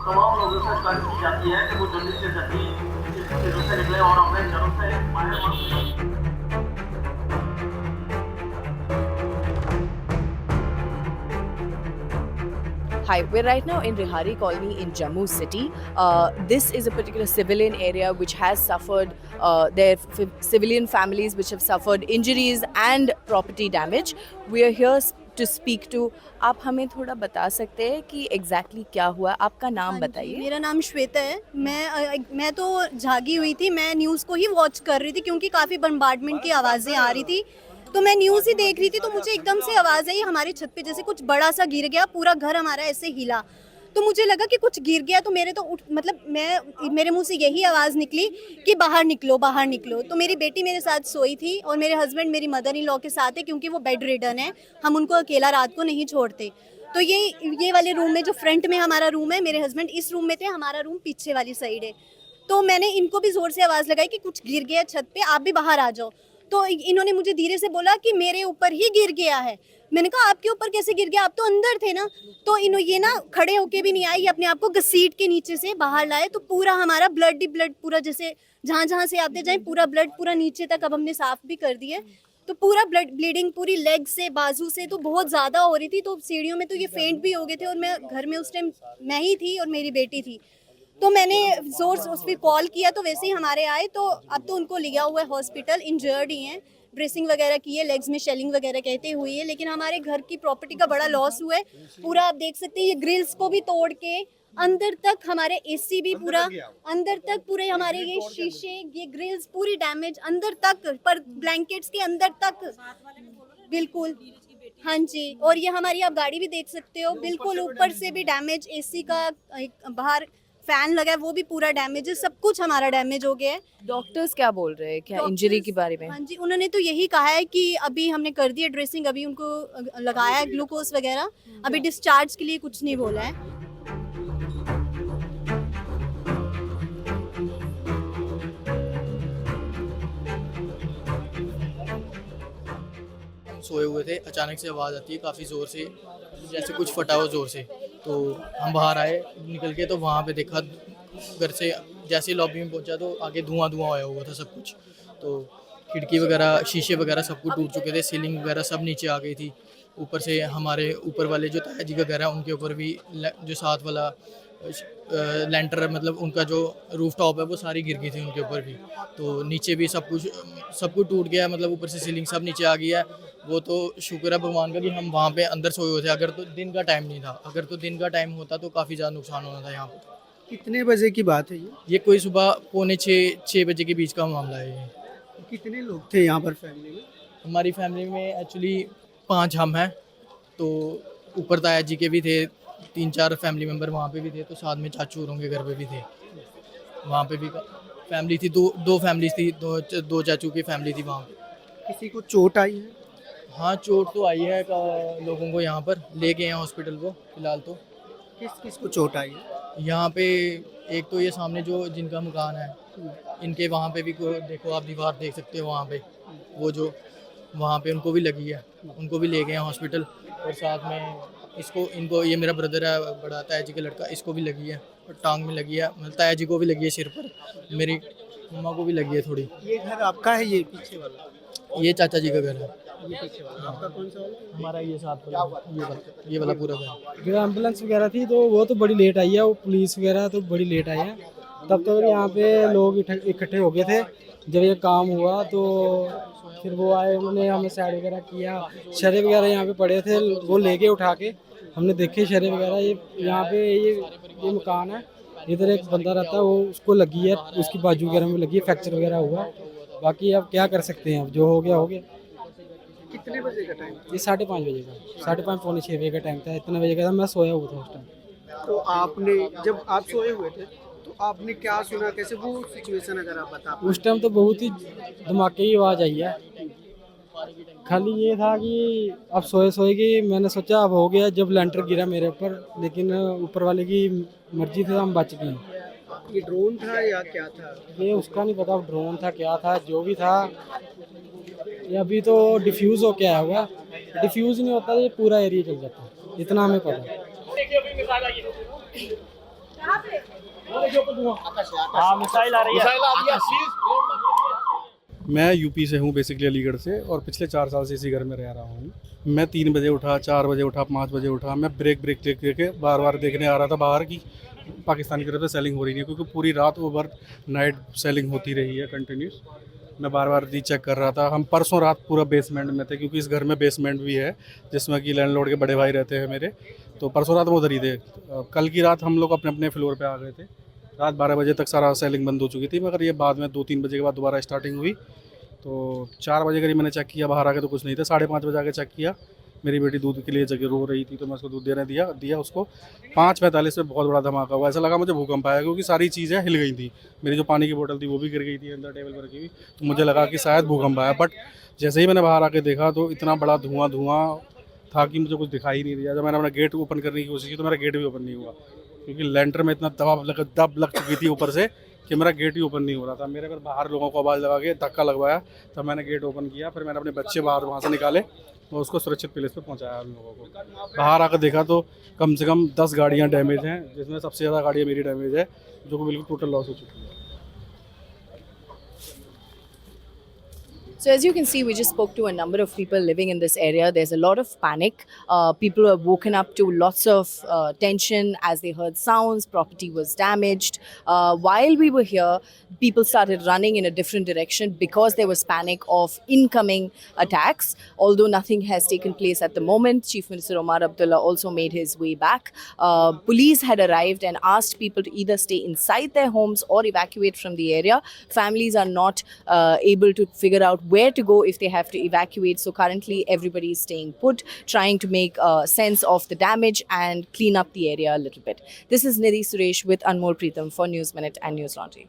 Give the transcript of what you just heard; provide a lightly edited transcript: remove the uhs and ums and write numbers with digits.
तमाम लोगों से गुजारिश की जाती है कि वो जल्दी से जल्दी इस चीज़ों से निकले और अपने घरों से बाहर। Hi, we're right now in Rihari Colony in Jammu City. This is a particular civilian area which has suffered, civilian families which have suffered injuries and property damage. We are here to speak to. आप हमें थोड़ा बता सकते हैं कि exactly क्या हुआ? आपका नाम हाँ जी, बताइए। मेरा नाम श्वेता है। मैं तो जागी हुई थी, मैं न्यूज़ को ही वॉच कर रही थी क्योंकि काफ़ी बम्बार्डमेंट की आवाज़ें आ रही थी। तो मैं न्यूज़ ही देख रही थी तो मुझे एकदम से आवाज़ आई हमारी छत पे जैसे कुछ बड़ा सा गिर गया, पूरा घर हमारा ऐसे हिला। तो मुझे लगा कि कुछ गिर गया तो मेरे तो मेरे मुँह से यही आवाज़ निकली कि बाहर निकलो, बाहर निकलो। तो मेरी बेटी मेरे साथ सोई थी और मेरे हस्बैंड मेरी मदर इन लॉ के साथ है क्योंकि वो बेड रिडन है, हम उनको अकेला रात को नहीं छोड़ते। तो ये वाले रूम में जो फ्रंट में हमारा रूम है, मेरे हस्बैंड इस रूम में थे, हमारा रूम पीछे वाली साइड है। तो मैंने इनको भी ज़ोर से आवाज़ लगाई कि कुछ गिर गया छत पे, आप भी बाहर आ जाओ। तो इन्होंने मुझे धीरे से बोला कि मेरे ऊपर ही गिर गया है। मैंने कहा आपके ऊपर कैसे गिर गया, आप तो अंदर थे ना। तो ये ना खड़े होके भी नहीं आए, ये अपने आप को घसीट के नीचे से बाहर लाए। तो पूरा हमारा ब्लड ही ब्लड, पूरा जैसे जहाँ जहाँ से आते जाए पूरा ब्लड पूरा नीचे तक अब हमने साफ भी कर दिया। तो पूरा ब्लड ब्लीडिंग पूरी लेग से बाजू से तो बहुत ज़्यादा हो रही थी। तो सीढ़ियों में तो ये फेंट भी हो गए थे और मैं घर में उस टाइम मैं ही थी और मेरी बेटी थी। तो मैंने जोर से उस पर कॉल किया तो वैसे ही हमारे आए। तो अब तो उनको लिया हुआ है हॉस्पिटल, इंजर्ड ही हैं, ड्रेसिंग वगैरह की है, लेग्स में शेलिंग वगैरह कहते हुई है। लेकिन हमारे घर की प्रॉपर्टी का बड़ा लॉस हुआ है। पूरा आप देख सकते हैं ये ग्रिल्स को भी तोड़ के अंदर तक, हमारे एसी भी पूरा अंदर तक, पूरे हमारे ये शीशे, ये ग्रिल्स पूरी डैमेज अंदर तक, पर ब्लैंकेट्स के अंदर तक बिल्कुल। हाँ जी, और ये हमारी आप गाड़ी भी देख सकते हो, बिल्कुल ऊपर से भी डैमेज, एसी का बाहर फैन लगा है वो भी पूरा डैमेज है, सब कुछ हमारा डैमेज हो गया है। डॉक्टर्स क्या बोल रहे हैं, क्या इंजरी के बारे में? हाँ जी, उन्होंने तो यही कहा है कि अभी हमने कर दिया ड्रेसिंग, अभी उनको लगाया है ग्लूकोज वगैरह, अभी डिस्चार्ज के लिए कुछ नहीं बोला है। हम सोए हुए थे, अचानक से आवाज़ आती है काफ़ी ज़ोर से, जैसे कुछ फटा हो ज़ोर से। तो हम बाहर आए निकल के, तो वहाँ पे देखा घर से जैसे ही लॉबी में पहुँचा तो आगे धुआं धुआं होया हुआ था सब कुछ। तो खिड़की वगैरह, शीशे वगैरह सब कुछ टूट चुके थे, सीलिंग वगैरह सब नीचे आ गई थी। ऊपर से हमारे ऊपर वाले जो ताया जी का घर है उनके ऊपर भी जो साथ वाला लेंटर, मतलब उनका जो रूफ टॉप है वो सारी गिर गई थी उनके ऊपर भी। तो नीचे भी सब कुछ टूट गया है, मतलब ऊपर से सीलिंग सब नीचे आ गई है। वो तो शुक्र है भगवान का कि हम वहाँ पे अंदर सोए हुए थे, अगर तो दिन का टाइम नहीं था, अगर तो दिन का टाइम होता तो काफ़ी ज़्यादा नुकसान होना था यहाँ पे। कितने बजे की बात है ये? ये कोई सुबह पौने 6 बजे के बीच का मामला है ये। कितने लोग थे यहाँ पर फैमिली में? हमारी फैमिली में एक्चुअली 5 हम हैं, तो ऊपर ताया जी के भी थे, 3-4 फैमिली मेम्बर वहाँ पे भी थे, तो साथ में चाचू होंगे घर पे भी थे। वहाँ पे भी फैमिली थी, दो फैमिलीज थी, दो चाचू की फैमिली थी वहाँ पे। किसी को चोट आई है? हाँ, चोट तो आई है लोगों को, यहाँ पर ले गए हैं हॉस्पिटल को फिलहाल तो। किस किस को चोट आई है? यहाँ पे एक तो ये सामने जो जिनका मकान है, इनके वहाँ पे भी देखो आप दीवार देख सकते हो वहाँ पे, वो जो वहाँ पे उनको भी लगी है, उनको भी ले गए हैं हॉस्पिटल। और साथ में इनको ये मेरा ब्रदर है बड़ा, ताया जी का लड़का, इसको भी लगी है और टांग में लगी है, मतलब ताया जी को भी लगी है सिर पर, मेरी मम्मा को भी लगी है थोड़ी। ये घर आपका है, ये पीछे वाला? ये चाचा जी का घर है। ये पीछे वाला आपका कौन सा वाला? हमारा ये साथ वाला, ये वाला पूरा घर। जो एम्बुलेंस वगैरह थी तो वो तो बड़ी लेट आई है, वो पुलिस वगैरह तो बड़ी लेट आई है। तब तक यहाँ पे लोग इकट्ठे हो गए थे। जब ये काम हुआ तो फिर वो आए, उन्होंने हमें साइड वगैरह किया, शरे वगैरह यहाँ पे पड़े थे, वो ले गए उठा के। हमने देखे शरे वगैरह, ये यहाँ पे ये मकान है, इधर एक बंदा रहता है, वो उसको लगी है, उसकी बाजू वगैरह में लगी है, फ्रैक्चर वगैरह हुआ। बाकी अब क्या कर सकते हैं, अब जो हो गया हो गया। कितने बजे का टाइम? ये 5:30 बजे का, 5:30 पौने 6 बजे का टाइम था, इतने बजे का था, मैं सोया हुआ था उस टाइम। तो आपने जब आप सोए हुए थे तो आपने क्या सुना, कैसे वो सिचुएशन अगर आप बता पाएं? उस टाइम तो बहुत ही धमाके की आवाज़ आई है। खाली ये था कि अब सोए सोए कि मैंने सोचा अब हो गया, जब लेंटर गिरा मेरे ऊपर, लेकिन ऊपर वाले की मर्जी थी, हम बच गए। ये ड्रोन था या क्या था? ये उसका नहीं पता, ड्रोन था क्या था, जो भी था। ये अभी तो डिफ्यूज़ हो के आया हुआ, डिफ्यूज़ नहीं होता ये पूरा एरिया चल जाता, इतना हमें पता। मैं यूपी से हूँ, बेसिकली अलीगढ़ से, और पिछले 4 साल से इसी घर में रह रहा हूँ। मैं 3 बजे उठा, 4 बजे उठा, 5 बजे उठा। मैं ब्रेक लेके बार बार देखने आ रहा था बाहर की पाकिस्तान की तरफ से सेलिंग हो रही है, क्योंकि पूरी रात ओवर नाइट सेलिंग होती रही है कंटिन्यूस। मैं बार बार रीचेक कर रहा था। हम परसों रात पूरा बेसमेंट में थे, क्योंकि इस घर में बेसमेंट भी है जिसमें कि लैंडलॉर्ड के बड़े भाई रहते हैं मेरे। तो परसों रात वो उधर ही थे। कल की रात हम लोग अपने अपने फ्लोर पे आ गए थे। रात 12 बजे तक सारा सेलिंग बंद हो चुकी थी, मगर ये बाद में 2-3 बजे के बाद दोबारा स्टार्टिंग हुई। तो 4 बजे करीब मैंने चेक किया, बाहर आके तो कुछ नहीं था। 5:30 बजे आके चेक किया, मेरी बेटी दूध के लिए जगह रो रही थी, तो मैं उसको दूध देने दिया उसको। 5:45 में बहुत बड़ा धमाका हुआ। ऐसा लगा मुझे भूकंप आया, क्योंकि सारी चीज़ें हिल गई थी। मेरी जो पानी की बोतल थी वो भी गिर गई थी अंदर टेबल पर रखी हुई। तो मुझे लगा कि शायद भूकंप आया, बट जैसे ही मैंने बाहर आके देखा तो इतना बड़ा धुआं था कि मुझे कुछ दिखाई नहीं दिया। जब मैंने अपना गेट ओपन करने की कोशिश की तो मेरा गेट भी ओपन नहीं हुआ, क्योंकि लेंटर में इतना दब लग चुकी थी ऊपर से कि मेरा गेट ही ओपन नहीं हो रहा था। मेरे पर बाहर लोगों को आवाज़ लगा के धक्का लगवाया, तब मैंने गेट ओपन किया। फिर मैंने अपने बच्चे बाहर वहाँ से निकाले और उसको सुरक्षित प्लेस पे पहुँचाया उन लोगों को। बाहर आकर देखा तो कम से कम 10 गाड़ियाँ डैमेज हैं, जिसमें सबसे ज़्यादा गाड़ियाँ मेरी डैमेज है, जो कि बिल्कुल टोटल लॉस हो चुकी है। So as you can see, we just spoke to a number of people living in this area. There's a lot of panic. People were woken up to lots of tension as they heard sounds. Property was damaged. While we were here, people started running in a different direction because there was panic of incoming attacks. Although nothing has taken place at the moment, Chief Minister Omar Abdullah also made his way back. Police had arrived and asked people to either stay inside their homes or evacuate from the area. Families are not able to figure out where to go if they have to evacuate. So currently everybody is staying put, trying to make sense of the damage and clean up the area a little bit. This is Nidhi Suresh with Anmol Preetham for News Minute and News Laundry.